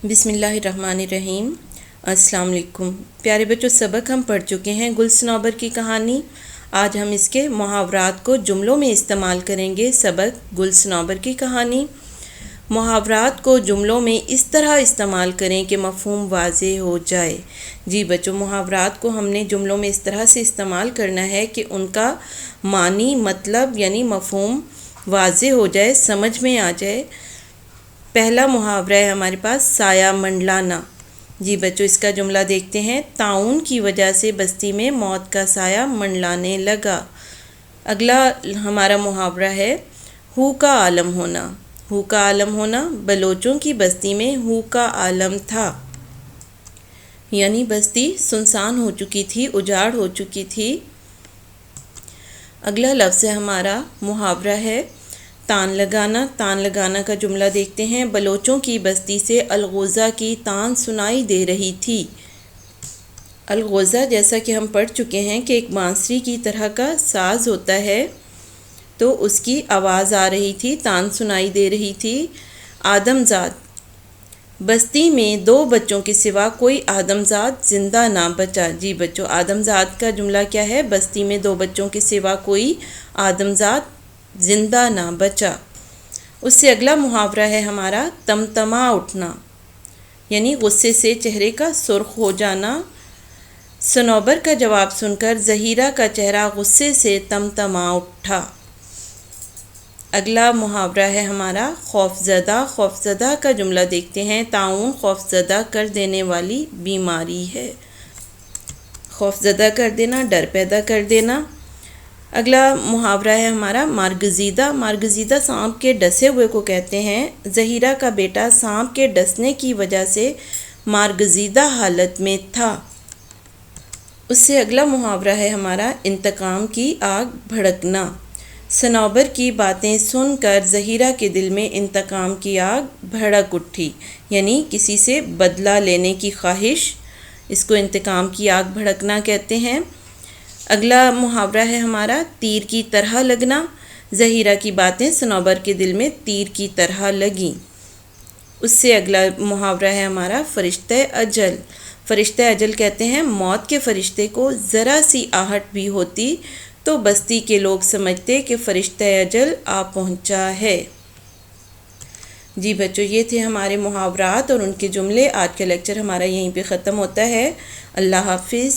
بسم اللہ الرحمن الرحیم۔ السلام علیکم پیارے بچوں، سبق ہم پڑھ چکے ہیں گل صنوبر کی کہانی۔ آج ہم اس کے محاورات کو جملوں میں استعمال کریں گے۔ سبق گل صنوبر کی کہانی۔ محاورات کو جملوں میں اس طرح استعمال کریں کہ مفہوم واضح ہو جائے۔ جی بچوں، محاورات کو ہم نے جملوں میں اس طرح سے استعمال کرنا ہے کہ ان کا معنی، مطلب یعنی مفہوم واضح ہو جائے، سمجھ میں آ جائے۔ پہلا محاورہ ہے ہمارے پاس سایہ منڈلانا۔ جی بچوں، اس کا جملہ دیکھتے ہیں۔ طاعون کی وجہ سے بستی میں موت کا سایہ منڈلانے لگا۔ اگلا ہمارا محاورہ ہے ہو کا عالم ہونا۔ ہو کا عالم ہونا، بلوچوں کی بستی میں ہو کا عالم تھا، یعنی بستی سنسان ہو چکی تھی، اجاڑ ہو چکی تھی۔ اگلا لفظ ہے ہمارا محاورہ ہے تان لگانا۔ تان لگانا کا جملہ دیکھتے ہیں۔ بلوچوں کی بستی سے الغوزہ کی تان سنائی دے رہی تھی۔ الغوزہ جیسا کہ ہم پڑھ چکے ہیں کہ ایک بانسری کی طرح کا ساز ہوتا ہے، تو اس کی آواز آ رہی تھی، تان سنائی دے رہی تھی۔ آدمزاد، بستی میں 2 بچوں کے سوا کوئی آدمزاد زندہ نہ بچا۔ جی بچوں، آدمزاد کا جملہ کیا ہے؟ بستی میں 2 بچوں کے سوا کوئی آدمزاد زندہ نہ بچا۔ اس سے اگلا محاورہ ہے ہمارا تمتما اٹھنا، یعنی غصے سے چہرے کا سرخ ہو جانا۔ صنوبر کا جواب سن کر زہیرہ کا چہرہ غصے سے تمتما اٹھا۔ اگلا محاورہ ہے ہمارا خوفزدہ۔ خوفزدہ کا جملہ دیکھتے ہیں۔ طاعون خوفزدہ کر دینے والی بیماری ہے۔ خوفزدہ کر دینا، ڈر پیدا کر دینا۔ اگلا محاورہ ہے ہمارا مارگزیدہ۔ مارگزیدہ سانپ کے ڈسے ہوئے کو کہتے ہیں۔ زہیرہ کا بیٹا سانپ کے ڈسنے کی وجہ سے مارگزیدہ حالت میں تھا۔ اس سے اگلا محاورہ ہے ہمارا انتقام کی آگ بھڑکنا۔ صنوبر کی باتیں سن کر زہیرہ کے دل میں انتقام کی آگ بھڑک اٹھی، یعنی کسی سے بدلہ لینے کی خواہش، اس کو انتقام کی آگ بھڑکنا کہتے ہیں۔ اگلا محاورہ ہے ہمارا تیر کی طرح لگنا۔ زہیرہ کی باتیں صنوبر کے دل میں تیر کی طرح لگیں۔ اس سے اگلا محاورہ ہے ہمارا فرشتہ اجل۔ فرشتہ اجل کہتے ہیں موت کے فرشتے کو ذرا سی آہٹ بھی ہوتی تو بستی کے لوگ سمجھتے کہ فرشتہ اجل آ پہنچا ہے۔ جی بچوں، یہ تھے ہمارے محاورات اور ان کے جملے۔ آج کا لیکچر ہمارا یہیں پہ ختم ہوتا ہے۔ اللہ حافظ۔